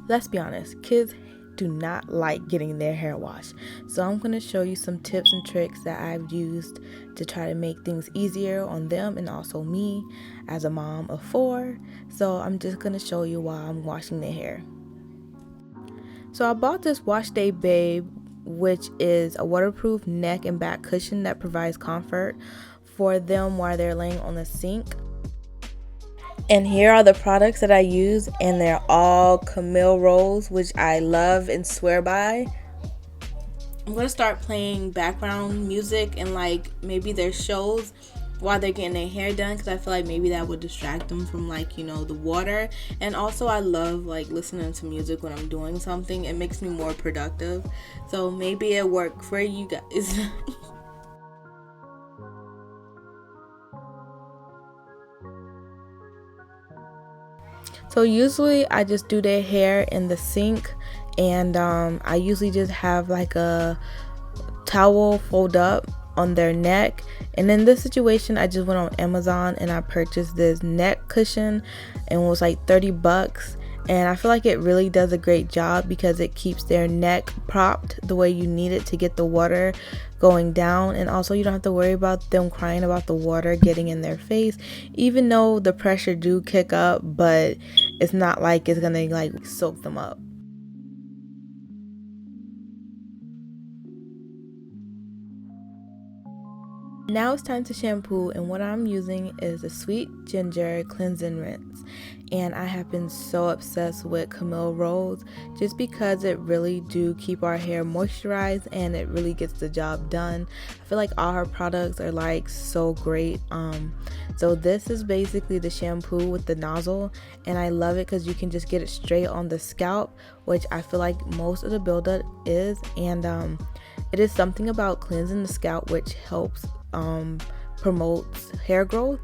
let's be honest, kids do not like getting their hair washed. So I'm going to show you some tips and tricks that I've used to try to make things easier on them and also me as a mom of 4. So I'm just going to show you while I'm washing their hair. So I bought this Wash Day Babe, which is a waterproof neck and back cushion that provides comfort for them while they're laying on the sink. And here are the products that I use, and they're all Camille rolls, which I love and swear by. I'm going to start playing background music and like maybe their shows while they're getting their hair done, because I feel like maybe that would distract them from like, you know, the water. And also I love like listening to music when I'm doing something. It makes me more productive. So maybe it worked for you guys. So usually I just do their hair in the sink, and I usually just have like a towel fold up on their neck. And in this situation, I just went on Amazon and I purchased this neck cushion, and it was like $30. And I feel like it really does a great job because it keeps their neck propped the way you need it to get the water going down. And also you don't have to worry about them crying about the water getting in their face, even though the pressure do kick up, but it's not like it's gonna like soak them up. Now it's time to shampoo, and what I'm using is a sweet ginger cleansing rinse. And I have been so obsessed with Camille rolls just because it really do keep our hair moisturized and it really gets the job done. I feel like all her products are like so great. So this is basically the shampoo with the nozzle, and I love it because you can just get it straight on the scalp, which I feel like most of the buildup is. And it is something about cleansing the scalp which helps promotes hair growth,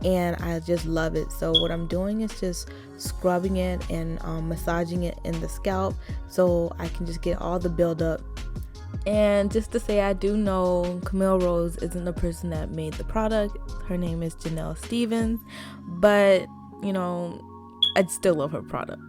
and I just love it. So what I'm doing is just scrubbing it and massaging it in the scalp so I can just get all the buildup. And just to say, I do know Camille Rose isn't the person that made the product. Her name is Janelle Stevens, but you know, I'd still love her product.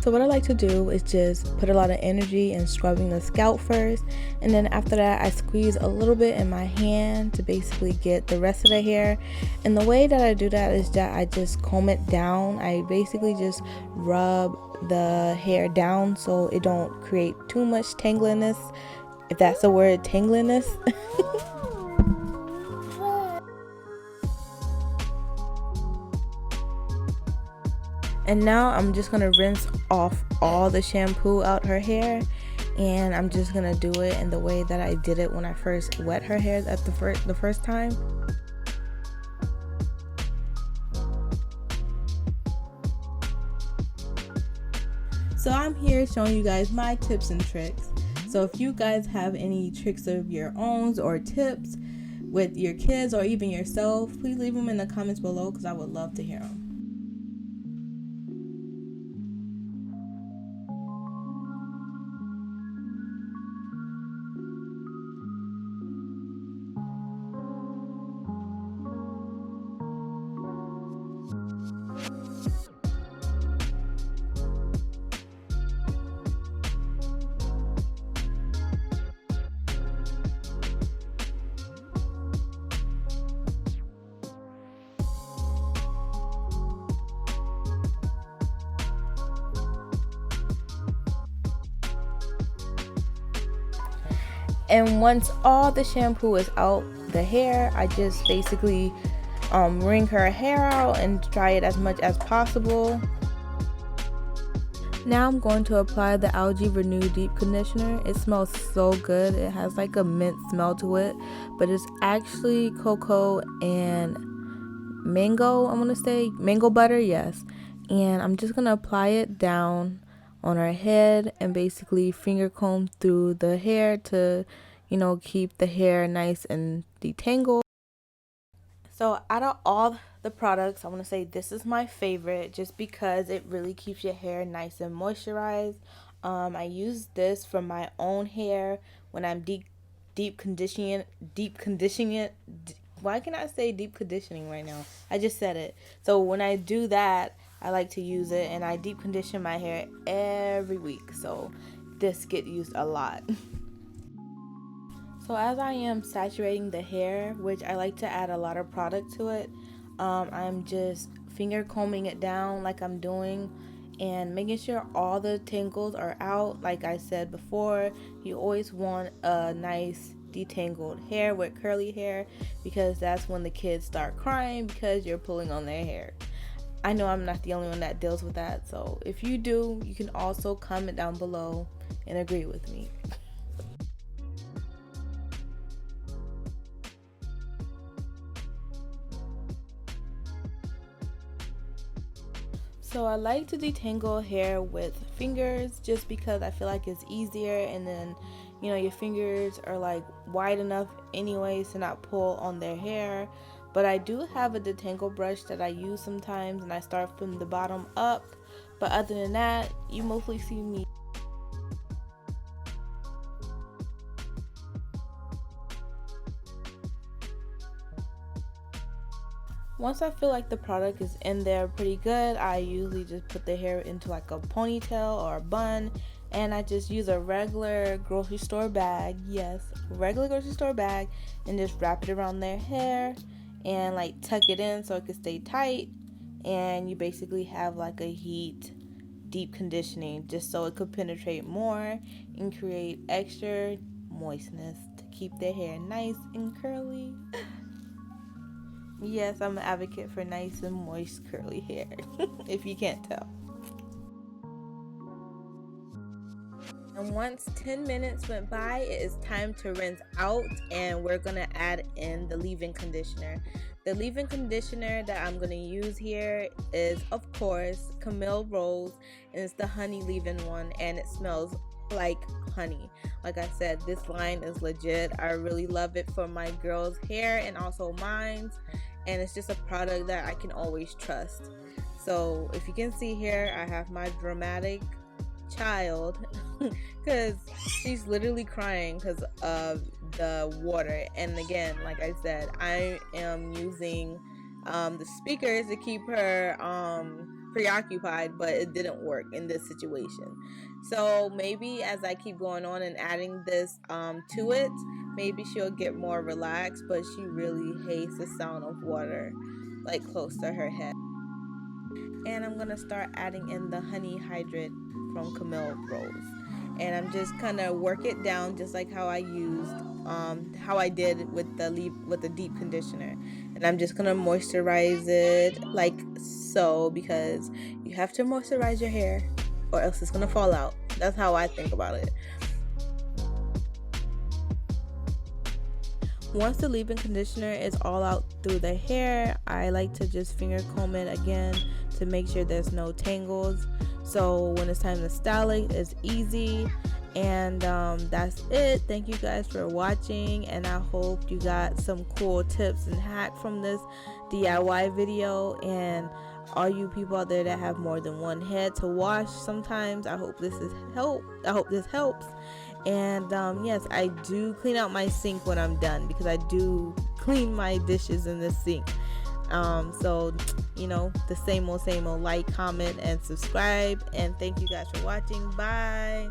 So what I like to do is just put a lot of energy in scrubbing the scalp first, and then after that I squeeze a little bit in my hand to basically get the rest of the hair. And the way that I do that is that I just comb it down. I basically just rub the hair down so it don't create too much tangliness, if that's the word, tangliness. And now I'm just gonna rinse off all the shampoo out her hair, and I'm just gonna do it in the way that I did it when I first wet her hair at the first time. So I'm here showing you guys my tips and tricks. So if you guys have any tricks of your own or tips with your kids or even yourself, please leave them in the comments below because I would love to hear them. And once all the shampoo is out the hair, I just basically wring her hair out and dry it as much as possible. Now I'm going to apply the Algae Renew Deep Conditioner. It smells so good. It has like a mint smell to it, but it's actually cocoa and mango, I want to say mango butter, yes. And I'm just going to apply it down on our head and basically finger comb through the hair to, keep the hair nice and detangled. So out of all the products, I want to say this is my favorite just because it really keeps your hair nice and moisturized. I use this for my own hair when I'm deep conditioning it. Why can I say deep conditioning right now? I just said it. So when I do that, I like to use it, and I deep condition my hair every week. So this gets used a lot. So as I am saturating the hair, which I like to add a lot of product to it, I'm just finger combing it down like I'm doing and making sure all the tangles are out. Like I said before, you always want a nice detangled hair with curly hair because that's when the kids start crying because you're pulling on their hair. I know I'm not the only one that deals with that, so if you do, you can also comment down below and agree with me. So I like to detangle hair with fingers just because I feel like it's easier, and then your fingers are like wide enough anyways to not pull on their hair. But I do have a detangle brush that I use sometimes, and I start from the bottom up. But other than that, you mostly see me. Once I feel like the product is in there pretty good, I usually just put the hair into like a ponytail or a bun, and I just use a regular grocery store bag, yes, regular grocery store bag, and just wrap it around their hair and like tuck it in so it can stay tight. And you basically have like a heat deep conditioning just so it could penetrate more and create extra moistness to keep their hair nice and curly. Yes, I'm an advocate for nice and moist curly hair, if you can't tell. And once 10 minutes went by, it is time to rinse out, and we're going to add in the leave-in conditioner. The leave-in conditioner that I'm going to use here is, of course, Camille Rose, and it's the honey leave-in one, and it smells like honey. Like I said, this line is legit. I really love it for my girls' hair and also mine's, and it's just a product that I can always trust. So if you can see here, I have my dramatic child because she's literally crying because of the water. And again, like I said, I am using the speakers to keep her preoccupied, but it didn't work in this situation. So maybe as I keep going on and adding this to it, maybe she'll get more relaxed, but she really hates the sound of water like close to her head. And I'm gonna start adding in the honey hydrate from Camille Rose, and I'm just gonna work it down just like how I used how I did with the deep conditioner. And I'm just gonna moisturize it like so, because you have to moisturize your hair or else it's gonna fall out. That's how I think about it. Once the leave-in conditioner is all out through the hair, I like to just finger comb it again to make sure there's no tangles. So when it's time to style it, it's easy. And that's it. Thank you guys for watching, and I hope you got some cool tips and hacks from this DIY video. And all you people out there that have more than one head to wash sometimes, I hope this helps. And yes, I do clean out my sink when I'm done, because I do clean my dishes in the sink. So the same old, like, comment, and subscribe. And thank you guys for watching. Bye.